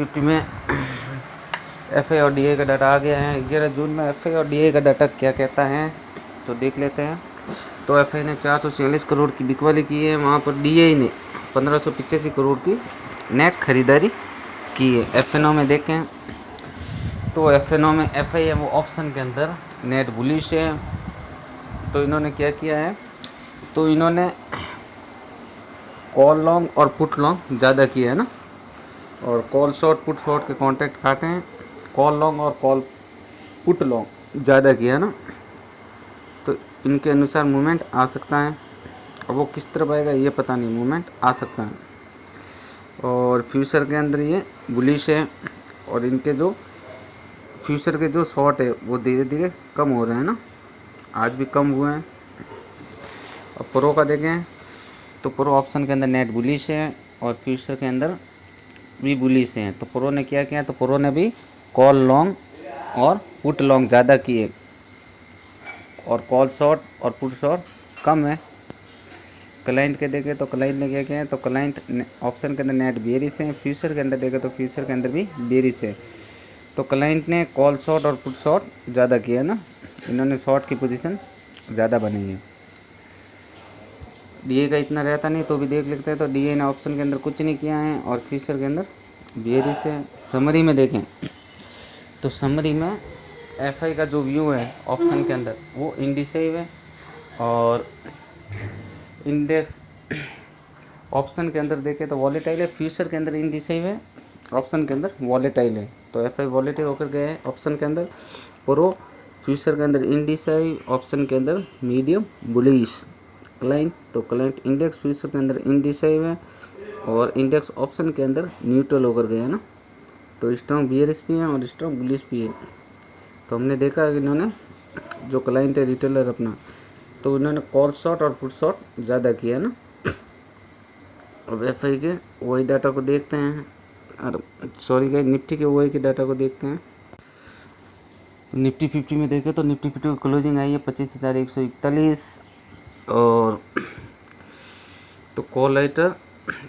Nifty में FI और DI का डाटा आ गया है। 11 जून में एफआई और डीआई का डाटा क्या कहता है तो देख लेते हैं। तो एफआई ने 446 करोड़ की बिकवाली की है, वहाँ पर डीआई ने 1585 करोड़ की नेट खरीदारी की है। एफएनओ में देखें तो एफएनओ में एफआई है वो ऑप्शन के अंदर नेट बुलिश है। तो इन्होंने क्या किया है, तो इन्होंने कॉल लॉन्ग और पुट लॉन्ग ज़्यादा किया है ना, और कॉल शॉर्ट पुट शॉर्ट के कॉन्ट्रैक्ट काटे हैं, कॉल लॉन्ग और कॉल पुट लॉन्ग ज़्यादा किया है ना। तो इनके अनुसार मूवमेंट आ सकता है, अब वो किस तरफ आएगा ये पता नहीं, मूवमेंट आ सकता है। और फ्यूचर के अंदर ये बुलिश है, और इनके जो फ्यूचर के जो शॉर्ट है वो धीरे धीरे कम हो रहे हैं ना, आज भी कम हुए हैं। अब प्रो का देखें तो प्रो ऑप्शन के अंदर नेट बुलिश है और फ्यूचर के अंदर भी बुलिश हैं। तो प्रो ने क्या किया, तो प्रो ने भी कॉल लॉन्ग और पुट लॉन्ग ज़्यादा किए, और कॉल शॉर्ट और पुट शॉर्ट कम है। क्लाइंट के देखें तो क्लाइंट ने क्या किया है, तो क्लाइंट ऑप्शन के अंदर नेट बेरिश है, फ्यूचर के अंदर देखें तो फ्यूचर के अंदर भी बेरिश है। तो क्लाइंट ने कॉल शॉर्ट और पुट शॉर्ट ज़्यादा किया है ना, इन्होंने शॉर्ट की पोजीशन ज़्यादा बनाई है। डीए का इतना रहता नहीं तो भी देख लेते हैं। तो डीए ने ऑप्शन के अंदर कुछ नहीं किया है और फ्यूचर के अंदर बेरिश है। समरी में देखें तो समरी में एफआई का जो व्यू है ऑप्शन के अंदर वो इंडिसाइव है, और इंडेक्स ऑप्शन के अंदर देखें तो वॉलेटाइल है, फ्यूचर के अंदर इंडिसाइव है, ऑप्शन के अंदर वॉलेटाइल है। तो एफआई वॉलेटाइल होकर गया है ऑप्शन के अंदर, प्रो फ्यूचर के अंदर इंडिसाइव, ऑप्शन के अंदर मीडियम बुलिश। क्लाइंट तो क्लाइंट इंडेक्स फ्यूचर के अंदर इंडिसाइव है और इंडेक्स ऑप्शन के अंदर न्यूट्रल होकर गया है ना। तो स्ट्रॉन्ग बियरिश भी है और स्ट्रॉन्ग बुलिश भी है। तो हमने देखा कि इन्होंने जो क्लाइंट है रिटेलर अपना, तो इन्होंने कॉल शॉर्ट और पुट शॉर्ट ज़्यादा किया है ना। अब एफआई के वही डाटा को देखते हैं, और सॉरी गाइस निफ्टी के वही के डाटा को देखते हैं। निफ्टी 50 में देखें तो निफ्टी 50 की क्लोजिंग आई है 25,141, और तो call writer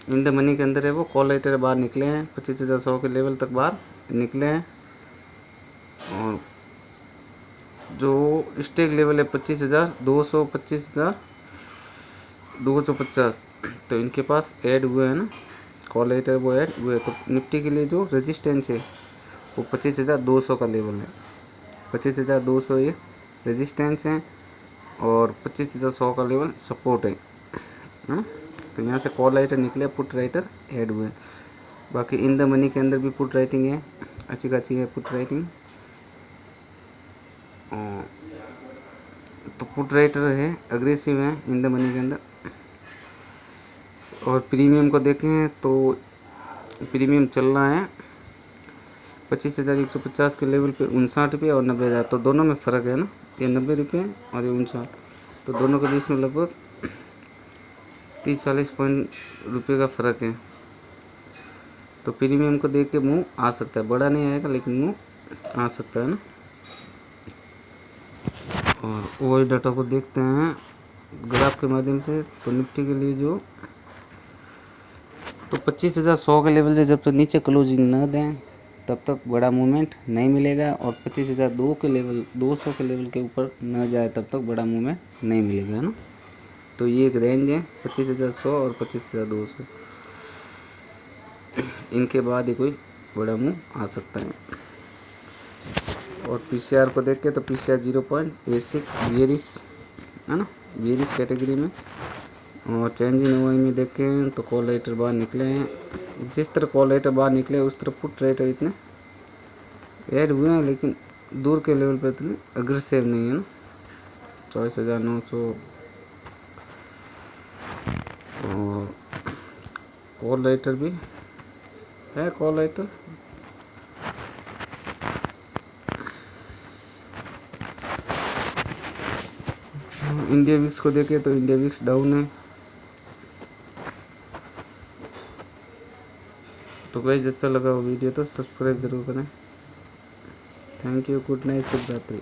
in the money के अंदर है, वो कॉल राइटर बाहर निकले हैं, 25,100 के लेवल तक बाहर निकले हैं। और जो स्टेक लेवल है 25,200 25,250, तो इनके पास ऐड हुए हैं ना, कॉल राइटर वो ऐड हुए। तो निफ्टी के लिए जो रेजिस्टेंस है वो 25,200 का लेवल है, 25,200 एक रेजिस्टेंस है और 25,100 का लेवल सपोर्ट है ना। तो यहाँ से कॉल राइटर निकले, पुट राइटर ऐड हुए। बाकी इन द मनी के अंदर भी पुट राइटिंग है, अच्छी खासी है पुट राइटिंग। तो पुट राइटर है अग्रेसिव है इन द मनी के अंदर। और प्रीमियम को देखें तो प्रीमियम चल रहा है 25,150 के लेवल पे 59 रुपये और 90,000, तो दोनों में फ़र्क है ना, ये 90 रुपये और ये 59, तो दोनों के बीच में लगभग 30-40 पॉइंट रुपये का फ़र्क है। तो प्रीमियम को देख के मुँह आ सकता है, बड़ा नहीं आएगा लेकिन मुँह आ सकता है ना। और वही डाटा को देखते हैं ग्राफ के माध्यम से। तो निफ्टी के लिए जो तो 25,100 के लेवल से जब तक नीचे क्लोजिंग न दें तब तक बड़ा मूवमेंट नहीं मिलेगा, और 25,200 के लेवल 200 के लेवल के ऊपर न जाए तब तक बड़ा मूवमेंट नहीं मिलेगा ना। तो ये एक रेंज है 25,100 और 25,200, इनके बाद ही कोई बड़ा मूव आ सकता है। और पीसीआर को देख के तो पीसीआर 0.86 बेरिश है ना, बेरिश कैटेगरी में। और चेंज इन ओआई में देखें तो कॉल राइटर बाहर निकले हैं, जिस तरह कॉल राइटर बाहर निकले उस तरह पुट राइटर इतने ऐड हुए हैं, लेकिन दूर के लेवल पर इतने अग्रेसिव नहीं है ना। 24,900 और कॉल राइटर भी है, कॉल राइटर इंडिया विक्स को देखें तो इंडिया विक्स डाउन है। तो गाइस अच्छा लगा वो वीडियो तो सब्सक्राइब जरूर करें। थैंक यू, गुड नाइट, शुभ रात्रि।